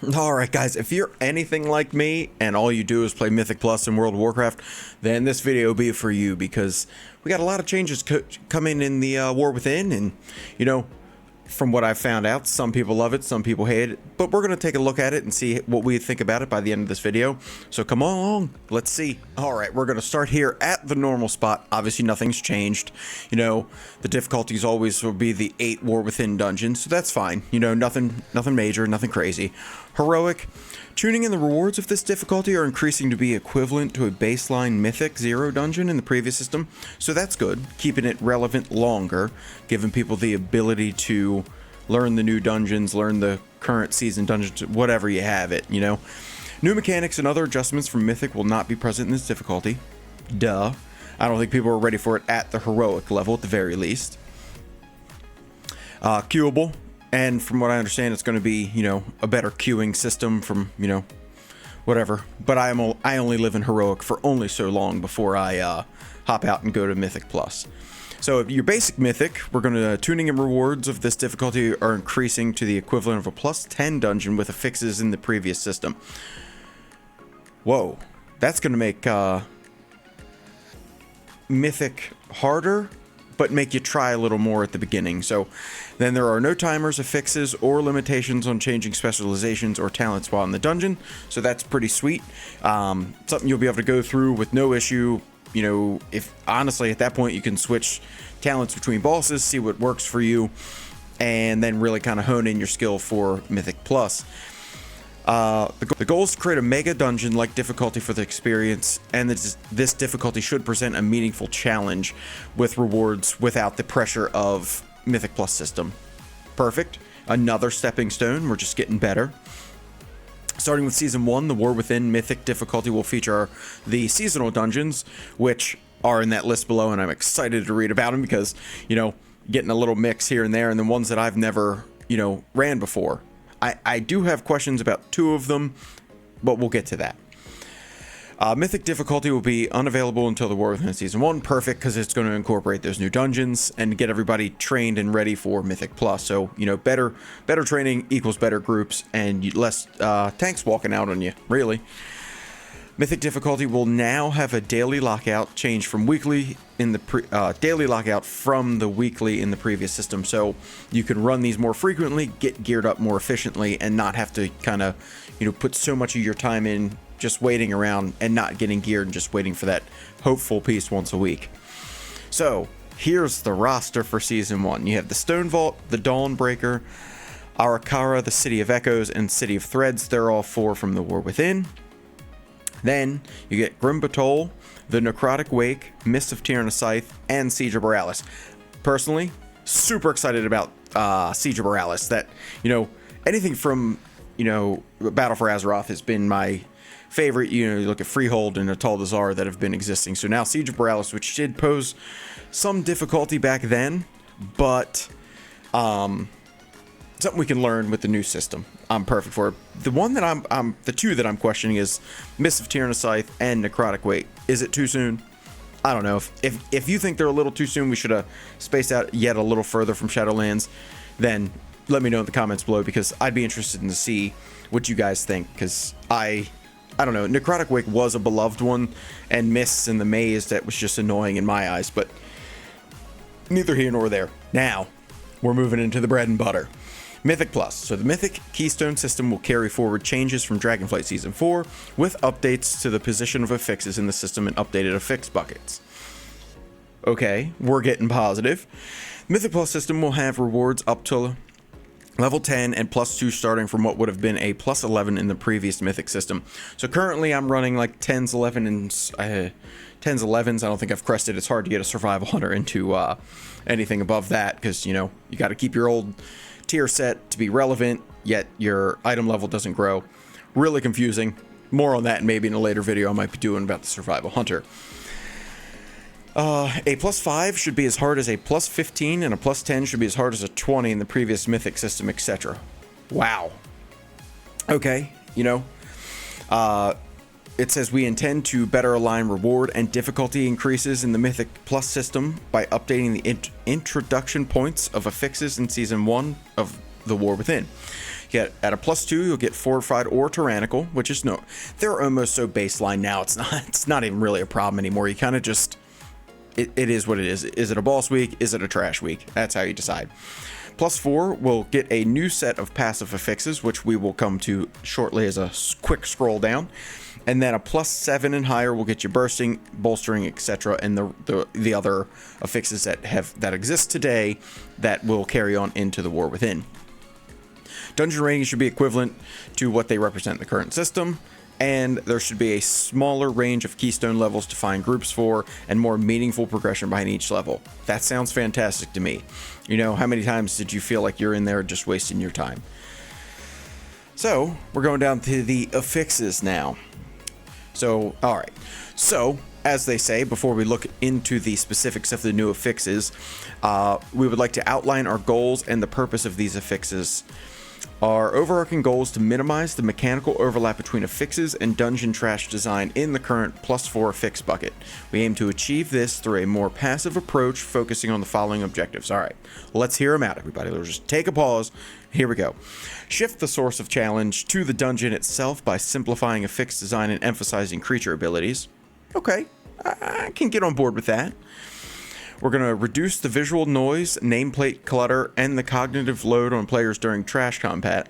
Alright guys, if you're anything like me and all you do is play Mythic Plus in World of Warcraft, then this video will be for you because we got a lot of changes coming in the War Within, and you know, from what I've found out, some people love it, some people hate it, but we're going to take a look at it and see what we think about it by the end of this video. So come along, let's see. Alright, we're going to start here at the normal spot. Obviously nothing's changed. You know, the difficulties always will be the 8 War Within dungeons, so that's fine. You know, nothing major, nothing crazy. Heroic. Tuning in the rewards of this difficulty are increasing to be equivalent to a baseline Mythic 0 dungeon in the previous system, so that's good, keeping it relevant longer, giving people the ability to learn the new dungeons, learn the current season dungeons, whatever you have it, you know. New mechanics and other adjustments from Mythic will not be present in this difficulty. Duh. I don't think people are ready for it at the Heroic level at the very least. Queuable. And from what I understand, it's going to be, you know, a better queuing system from, you know, whatever. But I only live in Heroic for only so long before I hop out and go to Mythic Plus. So your basic Mythic, we're going to tuning and rewards of this difficulty are increasing to the equivalent of a plus 10 dungeon with the fixes in the previous system. Whoa, that's going to make Mythic harder, but make you try a little more at the beginning. So then there are no timers, affixes, or limitations on changing specializations or talents while in the dungeon. So that's pretty sweet. Something you'll be able to go through with no issue. You know, if honestly at that point you can switch talents between bosses, see what works for you, and then really kind of hone in your skill for Mythic Plus. The goal is to create a mega dungeon-like difficulty for the experience, and this difficulty should present a meaningful challenge with rewards without the pressure of Mythic Plus system. Perfect. Another stepping stone. We're just getting better. Starting with Season 1, the War Within Mythic difficulty will feature the seasonal dungeons, which are in that list below, and I'm excited to read about them because, you know, getting a little mix here and there, and the ones that I've never, you know, ran before. I do have questions about 2 of them, but we'll get to that. Mythic difficulty will be unavailable until the War Within Season 1. Perfect, because it's going to incorporate those new dungeons and get everybody trained and ready for Mythic Plus. So, you know, better training equals better groups and less tanks walking out on you, really. Mythic difficulty will now have a daily lockout change from weekly in the daily lockout from the weekly in the previous system, so you can run these more frequently, get geared up more efficiently, and not have to kind of, you know, put so much of your time in just waiting around and not getting geared and just waiting for that hopeful piece once a week. So here's the roster for Season 1. You have the Stone Vault, the Dawnbreaker, Arakara, the City of Echoes, and City of Threads. They're all 4 from the War Within. Then you get Grim Batol, the Necrotic Wake, Mist of Tyranna Scythe, and Siege of Borealis. Personally, super excited about Siege of Borealis. That, you know, anything from, you know, Battle for Azeroth has been my favorite. You know, you look at Freehold and Atal Dazar that have been existing. So now Siege of Borealis, which did pose some difficulty back then, but something we can learn with the new system. I'm perfect for it. The one that the 2 that I'm questioning is Mist of Tyranna Scythe and Necrotic Wake. Is it too soon? I don't know. If you think they're a little too soon, we should have spaced out yet a little further from Shadowlands, then let me know in the comments below, because I'd be interested in to see what you guys think, because I don't know. Necrotic Wake was a beloved one, and Mists in the Maze, that was just annoying in my eyes, but neither here nor there. Now, we're moving into the bread and butter. Mythic Plus. So the Mythic Keystone system will carry forward changes from Dragonflight Season 4 with updates to the position of affixes in the system and updated affix buckets. Okay, we're getting positive. Mythic Plus system will have rewards up to level 10 and plus 2 starting from what would have been a plus 11 in the previous Mythic system. So currently I'm running like 10s, 11 and 10s, 11s. I don't think I've crested. It's hard to get a survival hunter into anything above that, because, you know, you got to keep your old tier set to be relevant, yet your item level doesn't grow. Really confusing. More on that maybe in a later video I might be doing about the survival hunter. A plus 5 should be as hard as a plus 15, and a plus 10 should be as hard as a 20 in the previous Mythic system, etc. Wow. Okay, you know, it says we intend to better align reward and difficulty increases in the Mythic Plus system by updating the introduction points of affixes in Season 1 of the War Within. Get at a +2, you'll get Fortified or Tyrannical, which is they're almost so baseline now. It's not even really a problem anymore. You kind of just, it is what it is. Is it a boss week? Is it a trash week? That's how you decide. +4 will get a new set of passive affixes, which we will come to shortly as a quick scroll down. And then a +7 and higher will get you bursting, bolstering, etc. And the other affixes that exist today that will carry on into the War Within. Dungeon ratings should be equivalent to what they represent in the current system, and there should be a smaller range of keystone levels to find groups for, and more meaningful progression behind each level. That sounds fantastic to me. You know, how many times did you feel like you're in there just wasting your time? So, we're going down to the affixes now. So, alright. So, as they say, before we look into the specifics of the new affixes, we would like to outline our goals and the purpose of these affixes. Our overarching goal is to minimize the mechanical overlap between affixes and dungeon trash design in the current +4 affix bucket. We aim to achieve this through a more passive approach, focusing on the following objectives. Alright, let's hear them out, everybody. Let's just take a pause. Here we go. Shift the source of challenge to the dungeon itself by simplifying affix design and emphasizing creature abilities. Okay, I can get on board with that. We're going to reduce the visual noise, nameplate clutter, and the cognitive load on players during trash combat.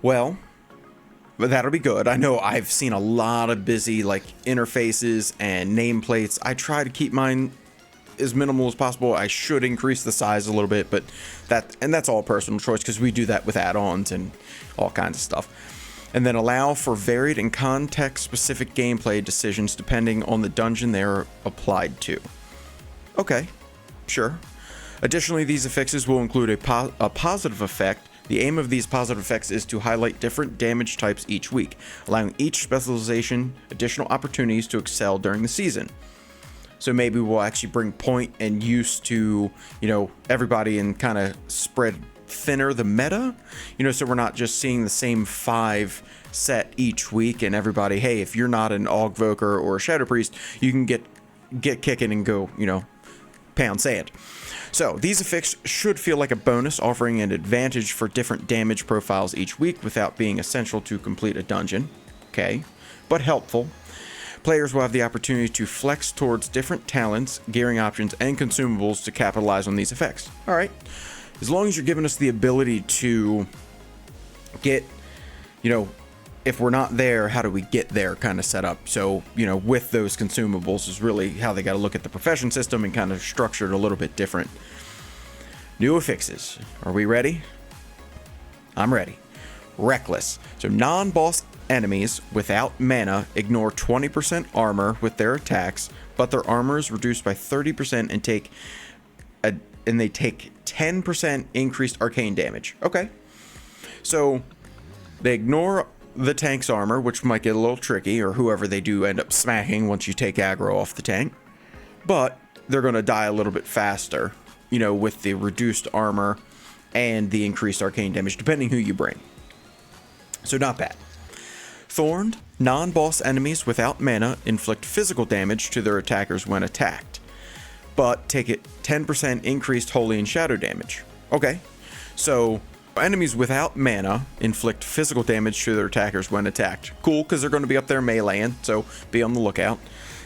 Well, that'll be good. I know I've seen a lot of busy interfaces and nameplates. I try to keep mine as minimal as possible. I should increase the size a little bit, but that's all personal choice because we do that with add-ons and all kinds of stuff. And then allow for varied and context-specific gameplay decisions depending on the dungeon they're applied to. Okay, sure. Additionally, these affixes will include a positive effect. The aim of these positive effects is to highlight different damage types each week, allowing each specialization additional opportunities to excel during the season. So maybe we'll actually bring point and use to, everybody and kind of spread thinner the meta, so we're not just seeing the same 5 set each week and everybody, hey, if you're not an Augvoker or a Shadow Priest, you can get kicking and go, pound sand. So these effects should feel like a bonus, offering an advantage for different damage profiles each week without being essential to complete a dungeon. Okay, but helpful. Players will have the opportunity to flex towards different talents, gearing options, and consumables to capitalize on these effects. All right. As long as you're giving us the ability to get, if we're not there, how do we get there kind of setup? So, with those consumables is really how they got to look at the profession system and kind of structure it a little bit different. New affixes. Are we ready? I'm ready. Reckless. So non-boss enemies without mana ignore 20% armor with their attacks, but their armor is reduced by 30% and they take 10% increased arcane damage. Okay. So they ignore the tank's armor, which might get a little tricky, or whoever they do end up smacking once you take aggro off the tank. But they're going to die a little bit faster, with the reduced armor and the increased arcane damage, depending who you bring. So not bad. Thorned, non-boss enemies without mana inflict physical damage to their attackers when attacked, but take it 10% increased holy and shadow damage. Okay, so enemies without mana inflict physical damage to their attackers when attacked. Cool, because they're going to be up there meleeing, so be on the lookout.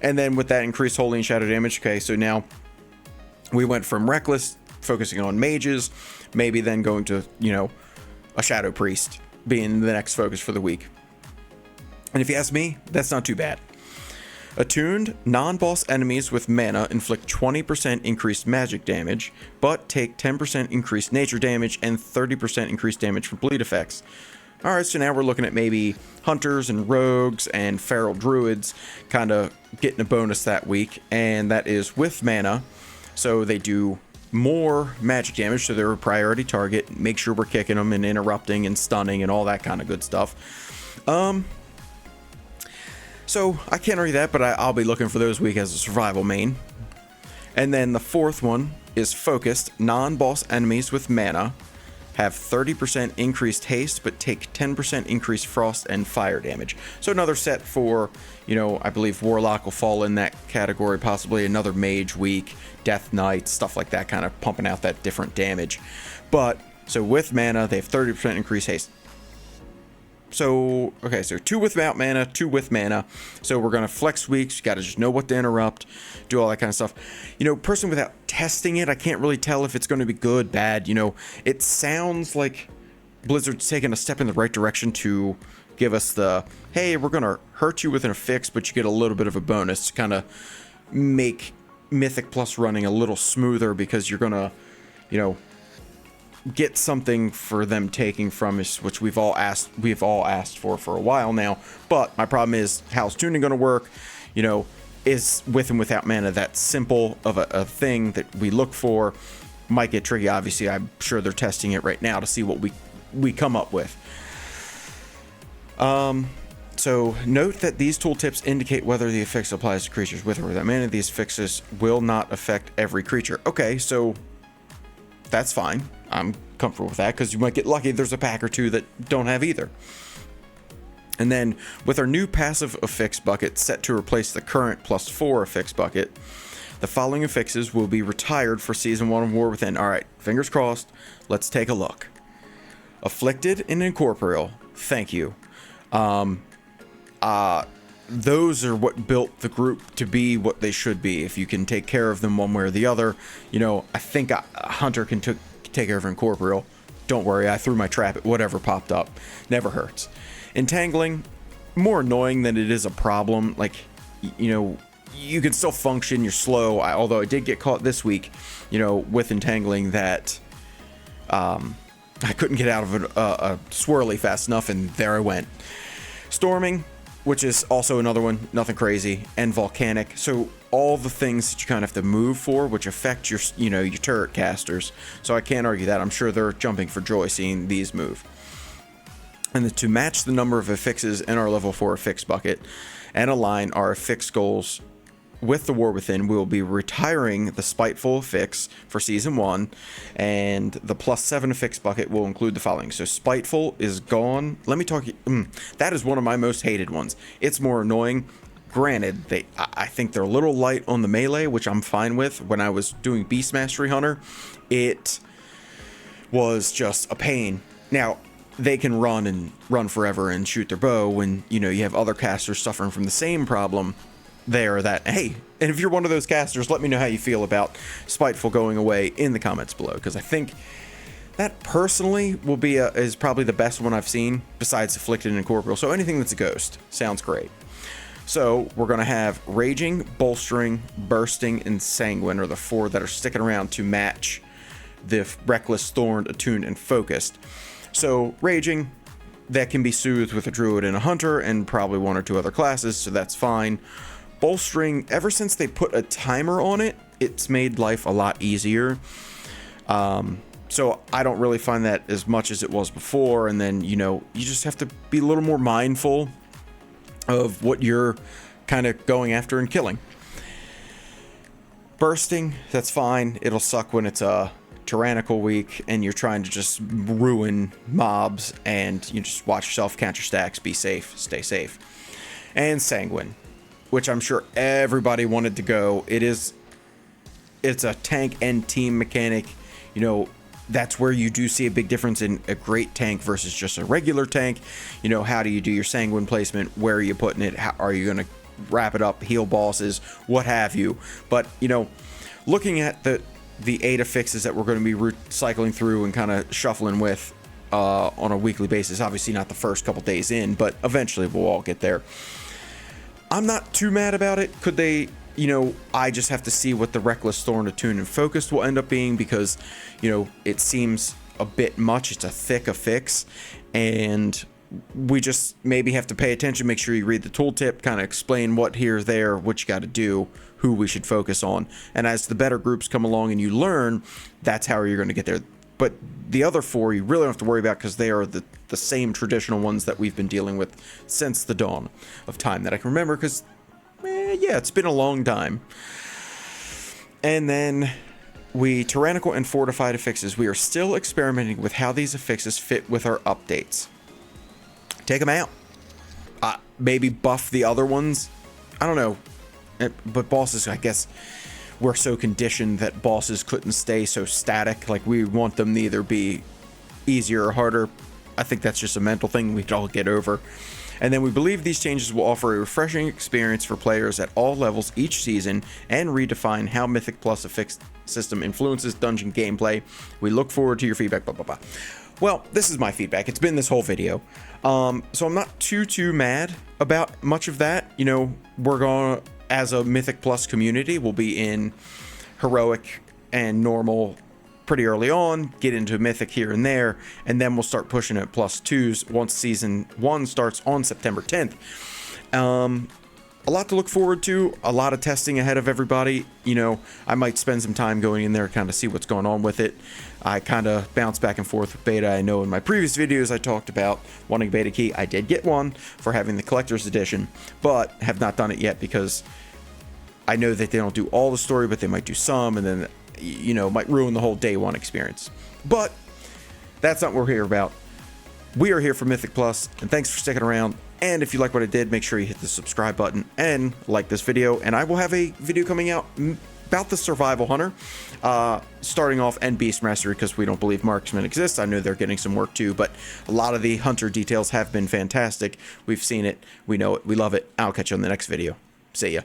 And then with that increased holy and shadow damage, okay, so now we went from reckless, focusing on mages, maybe then going to, a shadow priest being the next focus for the week. And if you ask me, that's not too bad. Attuned, non-boss enemies with mana inflict 20% increased magic damage, but take 10% increased nature damage and 30% increased damage from bleed effects. Alright, so now we're looking at maybe hunters and rogues and feral druids kind of getting a bonus that week, and that is with mana, so they do more magic damage, so they're a priority target. Make sure we're kicking them and interrupting and stunning and all that kind of good stuff. So I can't read that, but I'll be looking for those week as a survival main. And then the fourth one is focused. Non-boss enemies with mana have 30% increased haste, but take 10% increased frost and fire damage. So another set for, I believe Warlock will fall in that category, possibly another mage week, Death Knight, stuff like that, kind of pumping out that different damage. But So with mana, they have 30% increased haste. So, okay, so 2 without mana, 2 with mana. So we're going to flex weeks. You got to just know what to interrupt, do all that kind of stuff. You know, person without testing it, I can't really tell if it's going to be good, bad. You know, it sounds like Blizzard's taking a step in the right direction to give us the, hey, we're going to hurt you with an affix, but you get a little bit of a bonus to kind of make Mythic Plus running a little smoother, because you're going to, you know, get something for them taking from us, which we've all asked for a while now. But my problem is, how's tuning going to work? You know, is with and without mana that simple of a thing that we look for? Might get tricky. Obviously, I'm sure they're testing it right now to see what we come up with. So note that these tooltips indicate whether the affix applies to creatures with or without mana. These fixes will not affect every creature. Okay, so that's fine. I'm comfortable with that, because you might get lucky. There's a pack or two that don't have either. And then with our new passive affix bucket set to replace the current +4 affix bucket, the following affixes will be retired for Season 1 of War Within. All right, fingers crossed. Let's take a look. Afflicted and Incorporeal. Thank you. Those are what built the group to be what they should be. If you can take care of them one way or the other, you know, I think a hunter can take care of Incorporeal. Don't worry, I threw my trap at whatever popped up. Never hurts. Entangling, more annoying than it is a problem. Like, you know, you can still function, you're slow. Although I did get caught this week, you know, with Entangling that I couldn't get out of a swirly fast enough, and there I went. Storming, which is also another one, nothing crazy, and Volcanic. So all the things that you kind of have to move for, which affect your, you know, your turret casters. So I can't argue that. I'm sure they're jumping for joy seeing these move. And then to match the number of affixes in our level 4 affix bucket and align our affix goals with the War Within, we will be retiring the Spiteful affix for Season 1, and the +7 affix bucket will include the following. So Spiteful is gone. Let me talk. That is one of my most hated ones. It's more annoying. Granted, I think they're a little light on the melee, which I'm fine with. When I was doing Beast Mastery Hunter, it was just a pain. Now, they can run forever and shoot their bow when, you know, you have other casters suffering from the same problem. There, that, hey, and if you're one of those casters, let me know how you feel about Spiteful going away in the comments below, because I think that personally will be is probably the best one I've seen besides Afflicted and Incorporeal. So anything that's a ghost sounds great. So we're going to have Raging, Bolstering, Bursting, and Sanguine are the 4 that are sticking around to match the Reckless, Thorned, Attuned, and Focused. So Raging, that can be soothed with a Druid and a Hunter, and probably 1 or 2 other classes, so that's fine. Bolstering, ever since they put a timer on it, it's made life a lot easier. So I don't really find that as much as it was before. And then, you know, you just have to be a little more mindful of what you're kind of going after and killing. Bursting, that's fine. It'll suck when it's a tyrannical week and you're trying to just ruin mobs, and you just watch yourself, count your stacks, be safe, stay safe. And Sanguine, which I'm sure everybody wanted to go. It's a tank and team mechanic. You know, that's where you do see a big difference in a great tank versus just a regular tank. You know, how do you do your Sanguine placement? Where are you putting it? How are you going to wrap it up, heal bosses, what have you? But, you know, looking at the 8 affixes that we're going to be recycling through and kind of shuffling with on a weekly basis, obviously not the first couple days in, but eventually we'll all get there. I'm not too mad about it. Could they, you know, I just have to see what the Reckless, Thorn, Attuned, and Focused will end up being, because, you know, it seems a bit much. It's a thick affix, and we just maybe have to pay attention, make sure you read the tooltip, kind of explain what here, there, what you got to do, who we should focus on. And as the better groups come along and you learn, that's how you're going to get there. But the other 4 you really don't have to worry about, because they are the same traditional ones that we've been dealing with since the dawn of time that I can remember, because, yeah, it's been a long time. And then Tyrannical and Fortified affixes. We are still experimenting with how these affixes fit with our updates. Take them out. Maybe buff the other ones. I don't know. But bosses, I guess, we're so conditioned that bosses couldn't stay so static. Like, we want them to either be easier or harder. I think that's just a mental thing we could all get over. And then we believe these changes will offer a refreshing experience for players at all levels each season and redefine how Mythic Plus affixed system influences dungeon gameplay. We look forward to your feedback, blah, blah, blah. Well, this is my feedback. It's been this whole video. So I'm not too mad about much of that. You know, we're going to, as a Mythic Plus community, we'll be in Heroic and Normal pretty early on, get into Mythic here and there, and then we'll start pushing it +2s once Season 1 starts on September 10th. A lot to look forward to, a lot of testing ahead of everybody. You know, I might spend some time going in there, kind of see what's going on with it. I kind of bounce back and forth with beta. I know in my previous videos I talked about wanting beta key. I did get one for having the collector's edition, but have not done it yet because I know that they don't do all the story, but they might do some, and then, you know, might ruin the whole day one experience. But that's not what we're here about. We are here for Mythic Plus, and thanks for sticking around. And if you like what I did, make sure you hit the subscribe button and like this video. And I will have a video coming out about the Survival Hunter, starting off, and Beast Mastery, because we don't believe Marksman exists. I know they're getting some work too, but a lot of the Hunter details have been fantastic. We've seen it, we know it, we love it. I'll catch you on the next video. See ya.